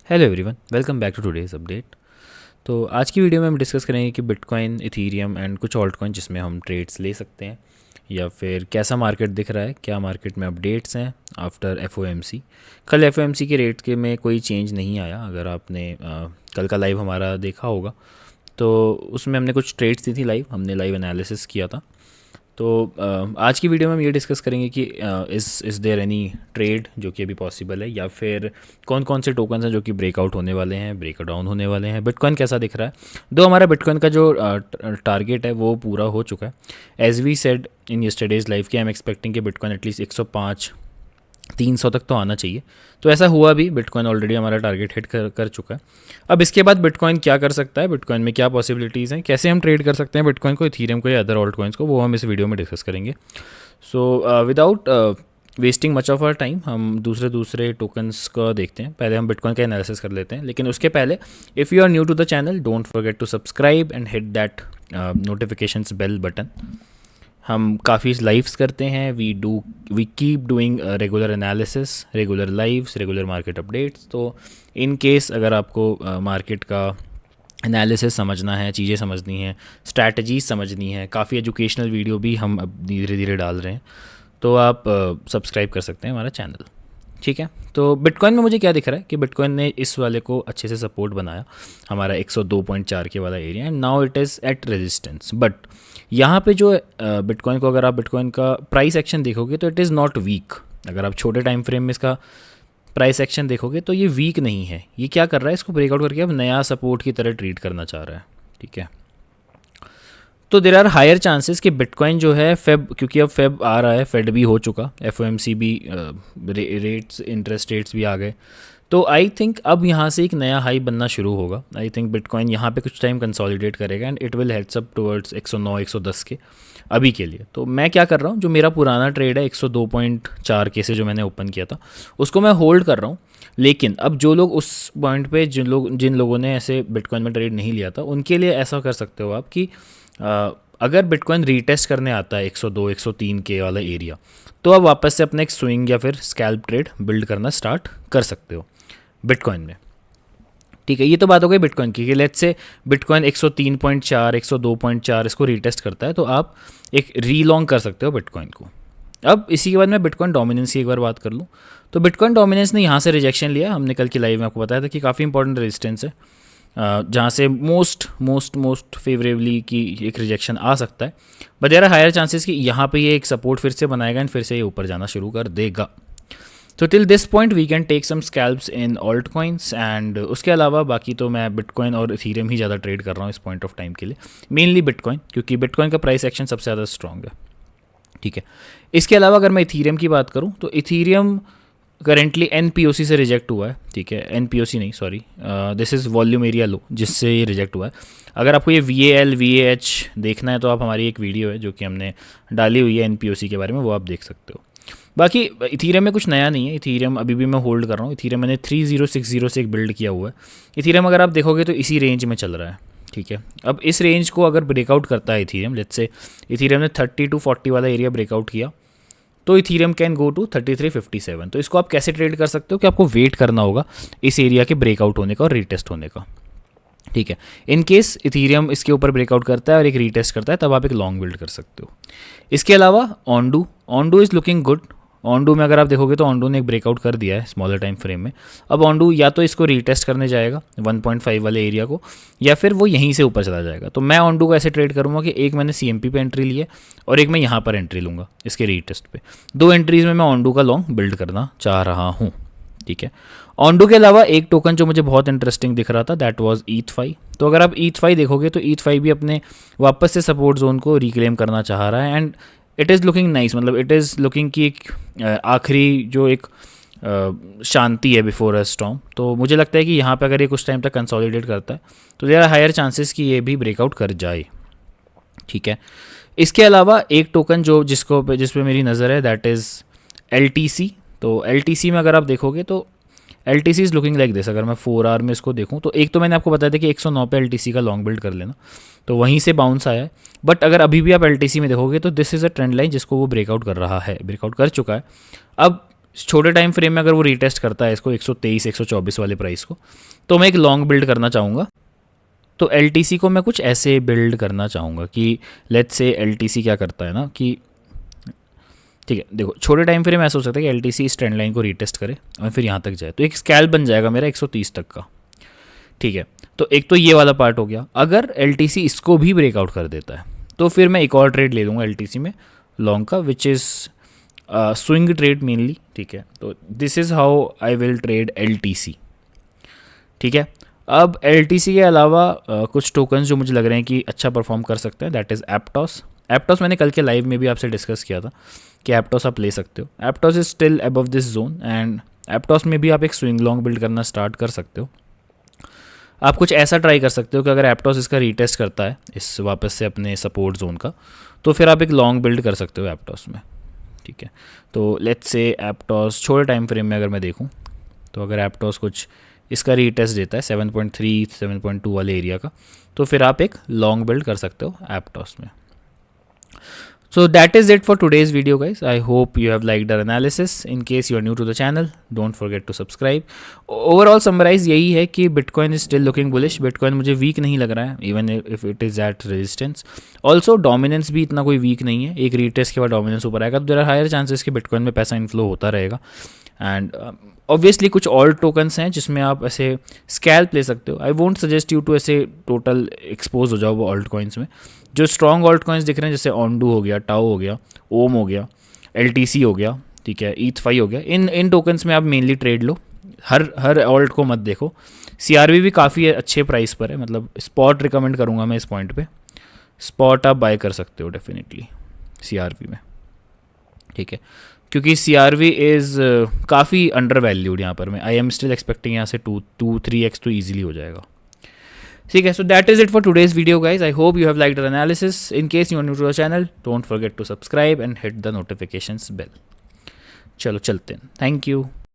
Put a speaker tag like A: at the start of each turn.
A: Hello everyone, welcome back to today's update. तो आज की वीडियो में हम डिस्कस करेंगे कि बिटकॉइन, इथीरियम एंड कुछ ऑल्ट कॉइन जिसमें हम ट्रेड्स ले सकते हैं या फिर कैसा मार्केट दिख रहा है, क्या मार्केट में अपडेट्स हैं आफ्टर एफओएमसी। कल एफओएमसी के रेट के में कोई चेंज नहीं आया। अगर आपने कल का लाइव हमारा देखा होगा तो उसमें हमने कुछ ट्रेड्स दी थी लाइव, हमने लाइव एनालिसिस किया था। तो आज की वीडियो में हम ये डिस्कस करेंगे कि इज़ देयर एनी ट्रेड जो कि अभी पॉसिबल है, या फिर कौन कौन से टोकन्स हैं जो कि ब्रेकआउट होने वाले हैं, ब्रेक डाउन होने वाले हैं। बिटकॉइन कैसा दिख रहा है। दो हमारा बिटकॉइन का जो टारगेट है वो पूरा हो चुका है। As we said in yesterday's life कि आई एम एक्सपेक्टिंग कि बिटकॉइन एटलीस्ट 105 300 तक तो आना चाहिए। तो ऐसा हुआ भी, बिटकॉइन ऑलरेडी हमारा टारगेट हिट कर चुका है। अब इसके बाद बिटकॉइन क्या कर सकता है, बिटकॉइन में क्या पॉसिबिलिटीज़ हैं, कैसे हम ट्रेड कर सकते हैं बिटकॉइन को, इथीरियम को या अदर ऑल्ट कॉइन्स को, वो हम इस वीडियो में डिस्कस करेंगे। So without wasting much of our time हम दूसरे टोकन्स का देखते हैं। पहले हम बिटकॉइन का एनालिसिस कर लेते हैं, लेकिन उसके पहले if you are new to the channel don't forget to subscribe and hit that notifications bell button. हम काफ़ी लाइव्स करते हैं, we keep doing regular analysis, regular lives, regular market updates. तो इन केस अगर आपको मार्केट का analysis समझना है, चीज़ें समझनी है, स्ट्रैटेजीज समझनी है, काफ़ी एजुकेशनल वीडियो भी हम अब धीरे धीरे डाल रहे हैं, तो आप सब्सक्राइब कर सकते हैं हमारा चैनल। ठीक है। तो बिटकॉइन में मुझे क्या दिख रहा है कि बिटकॉइन ने इस वाले को अच्छे से सपोर्ट बनाया, हमारा 102.4 के वाला area, and now it is at resistance. But यहाँ पे जो बिटकॉइन को, अगर आप बिटकॉइन का प्राइस एक्शन देखोगे तो इट इज़ नॉट वीक। अगर आप छोटे टाइम फ्रेम में इसका प्राइस एक्शन देखोगे तो ये वीक नहीं है। ये क्या कर रहा है, इसको ब्रेकआउट करके अब नया सपोर्ट की तरह ट्रीट करना चाह रहा है। ठीक है। तो देर आर हायर चांसेस कि बिटकॉइन जो है फेब, क्योंकि अब फेब आ रहा है, फेड भी हो चुका, एफओएमसी भी, रेट्स, इंटरेस्ट रेट्स भी आ गए, तो आई थिंक अब यहाँ से एक नया हाई बनना शुरू होगा। आई थिंक बिटकॉइन यहाँ पे कुछ टाइम कंसोलिडेट करेगा and it will heads up towards 109 110 के अभी के लिए। तो मैं क्या कर रहा हूँ, जो मेरा पुराना ट्रेड है 102.4 के से जो मैंने ओपन किया था उसको मैं होल्ड कर रहा हूँ। लेकिन अब जो लोग उस पॉइंट पे, जिन लोगों ने ऐसे बिटकॉइन में ट्रेड नहीं लिया था, उनके लिए ऐसा कर सकते हो आप कि अगर बिटकॉइन रीटेस्ट करने आता है 102 103 के वाला एरिया, तो आप वापस से अपना एक स्विंग या फिर स्कैल्प ट्रेड बिल्ड करना स्टार्ट कर सकते हो बिटकॉइन में। ठीक है, ये तो बात हो गई बिटकॉइन की कि लेट्स से बिटकॉइन 103.4 102.4 इसको रीटेस्ट करता है, तो आप एक रीलॉन्ग कर सकते हो बिटकॉइन को। अब इसी के बाद मैं बिटकॉइन डोमिनेंस की एक बार बात कर लूँ, तो बिटकॉइन डोमिनेंस ने यहाँ से रिजेक्शन लिया। हमने कल की लाइव में आपको बताया था कि काफ़ी इंपॉर्टेंट रेजिस्टेंस है, जहाँ से मोस्ट फेवरेबली की एक रिजेक्शन आ सकता है। But there are higher chances कि यहाँ पे ये एक सपोर्ट फिर से बनाएगा एंड फिर से ये ऊपर जाना शुरू कर देगा। तो till this point we can take some scalps in altcoins, and उसके अलावा बाकी तो मैं बिटकॉइन और इथीरियम ही ज़्यादा ट्रेड कर रहा हूँ इस पॉइंट ऑफ टाइम के लिए, मेनली बिटकॉइन, क्योंकि बिटकॉइन का प्राइस एक्शन सबसे ज़्यादा स्ट्रॉन्ग है। ठीक है। इसके अलावा अगर मैं इथीरियम की बात करूँ तो इथीरियम करेंटली एनपीओसी से रिजेक्ट हुआ है। ठीक है, एनपीओसी नहीं, sorry, this is volume area low, जिससे ये रिजेक्ट हुआ है। अगर आपको ये VAL VAH देखना है तो आप, हमारी एक वीडियो है जो कि हमने डाली हुई है एनपीओसी के बारे में, वो आप देख सकते हो। बाकी इथीरियम में कुछ नया नहीं है, इथीरियम अभी भी मैं होल्ड कर रहा हूँ। इथीरियम मैंने 3060 से एक बिल्ड किया हुआ है। इथीरियम अगर आप देखोगे तो इसी रेंज में चल रहा है। ठीक है। अब इस रेंज को अगर ब्रेकआउट करता है इथीरियम, लेट्स से इथीरियम ने 30 to 40 वाला एरिया ब्रेकआउट किया, तो इथीरियम कैन गो टू 3357। तो इसको आप कैसे ट्रेड कर सकते हो कि आपको वेट करना होगा इस एरिया के ब्रेकआउट होने का और रीटेस्ट होने का। ठीक है। इन केस इथीरियम इसके ऊपर ब्रेकआउट करता है और एक रीटेस्ट करता है, तब आप एक लॉन्ग बिल्ड कर सकते हो। इसके अलावा ऑन्डू इज़ लुकिंग गुड। ऑन्डू में अगर आप देखोगे तो ऑन्डू ने एक ब्रेकआउट कर दिया है स्मॉलर टाइम फ्रेम में। अब ऑन्डू या तो इसको रीटेस्ट करने जाएगा 1.5 वाले एरिया को, या फिर वो यहीं से ऊपर चला जाएगा। तो मैं ऑन्डू को ऐसे ट्रेड करूँगा कि एक मैंने CMP पे एंट्री ली है और एक मैं यहाँ पर एंट्री लूँगा इसके रीटेस्ट पे। दो एंट्रीज में मैं ऑन्डू का लॉन्ग बिल्ड करना चाह रहा हूँ। ठीक है। ऑन्डू के अलावा एक टोकन जो मुझे बहुत इंटरेस्टिंग दिख रहा था, दैट वाज ETH5। तो अगर आप ETH5 देखोगे तो ETH5 भी अपने वापस से सपोर्ट जोन को रिक्लेम करना चाह रहा है, and it is looking nice. मतलब इट इज़ लुकिंग की एक आखिरी जो एक शांति है बिफोर अ स्टॉर्म। तो मुझे लगता है कि यहाँ पे अगर ये कुछ टाइम तक कंसोलिडेट करता है तो देयर आर हायर चांसेस कि ये भी ब्रेकआउट कर जाए। ठीक है। इसके अलावा एक टोकन जिस पे मेरी नज़र है, दैट इज़ LTC। तो LTC में अगर आप देखोगे तो LTC is looking like this. अगर मैं 4 आवर में इसको देखूँ तो एक तो मैंने आपको बताया था कि 109 पे LTC का लॉन्ग बिल्ड कर लेना, तो वहीं से बाउंस आया है। बट अगर अभी भी आप LTC में देखोगे तो this is a trend line जिसको वो ब्रेकआउट कर रहा है, ब्रेकआउट कर चुका है। अब छोटे टाइम फ्रेम में अगर वो रीटेस्ट करता है इसको 123 124 वाले प्राइस को, तो मैं एक लॉन्ग बिल्ड करना चाहूँगा। तो एल को मैं कुछ ऐसे बिल्ड करना चाहूँगा कि लेट्स से एल क्या करता है ना कि ठीक है, देखो छोटे टाइम फ्रेम ऐसा हो सकता है कि एल इस ट्रेंड लाइन को रीटेस्ट करे और फिर यहाँ तक जाए, तो एक स्कैल्प बन जाएगा मेरा 130 तक का। ठीक है, तो एक तो ये वाला पार्ट हो गया। अगर एल इसको भी ब्रेकआउट कर देता है तो फिर मैं एक और ट्रेड ले लूँगा एल में लॉन्ग का, which is swing trade mainly. ठीक है, तो this is how I will trade L. ठीक है, अब एल के अलावा कुछ टोकन्स जो मुझे लग रहे हैं कि अच्छा परफॉर्म कर सकते हैं, दैट इज़ एप्टॉस। एप्टॉस मैंने कल के लाइव में भी आपसे डिस्कस किया था कि एप्टॉस आप ले सकते हो। Aptos is still above this zone and Aptos में भी आप एक स्विंग लॉन्ग बिल्ड करना स्टार्ट कर सकते हो। आप कुछ ऐसा ट्राई कर सकते हो कि अगर एप्टॉस इसका रीटेस्ट करता है इस वापस से अपने सपोर्ट जोन का, तो फिर आप एक लॉन्ग बिल्ड कर सकते हो एप्टॉस में। ठीक है, तो लेट्स से एप्टॉस छोटे टाइम फ्रेम में अगर मैं देखूं, तो अगर एप्टॉस कुछ इसका रीटेस्ट देता है 7.3 7.2 वाले एरिया का, तो फिर आप एक लॉन्ग बिल्ड कर सकते हो एप्टॉस में। So that is it for today's video guys. I hope you have liked our analysis. In case you are new to the channel, don't forget to subscribe. Overall summarize यही है कि Bitcoin is still looking bullish. Bitcoin मुझे weak नहीं लग रहा है even if it is at resistance. Also dominance भी इतना कोई weak नहीं है, एक retest के बाद dominance ऊपर आएगा तो there are higher chances कि Bitcoin में पैसा inflow होता रहेगा। एंड ऑब्वियसली कुछ और टोकन्स हैं जिसमें आप ऐसे स्कैल्प ले सकते हो। I won't suggest you to ऐसे टोटल एक्सपोज हो जाओ वो ऑल्ट कॉइन्स में। जो स्ट्रॉन्ग ऑल्ट कॉइन्स दिख रहे हैं जैसे ऑन्डू हो गया, टाओ हो गया, ओम हो गया, एल हो गया, ठीक है, ईथफाई हो गया, इन टोकन्स में आप मेनली ट्रेड लो। हर ऑल्ट को मत देखो। CRV भी काफ़ी अच्छे प्राइस पर है, मतलब स्पॉट रिकमेंड करूँगा मैं इस पॉइंट पे। स्पॉट आप बाय कर सकते हो डेफिनेटली CRV में। ठीक है, क्योंकि CRV इज़ काफ़ी अंडर वैल्यूड यहाँ पर। मैं आई एम स्टिल एक्सपेक्टिंग यहाँ से 2-3x तो ईजिली हो जाएगा। ठीक है, so that is it for today's video guys. I hope you have liked our analysis. In case you are new to the channel, don't forget to subscribe and hit the notifications bell. चलो चलते हैं, thank you.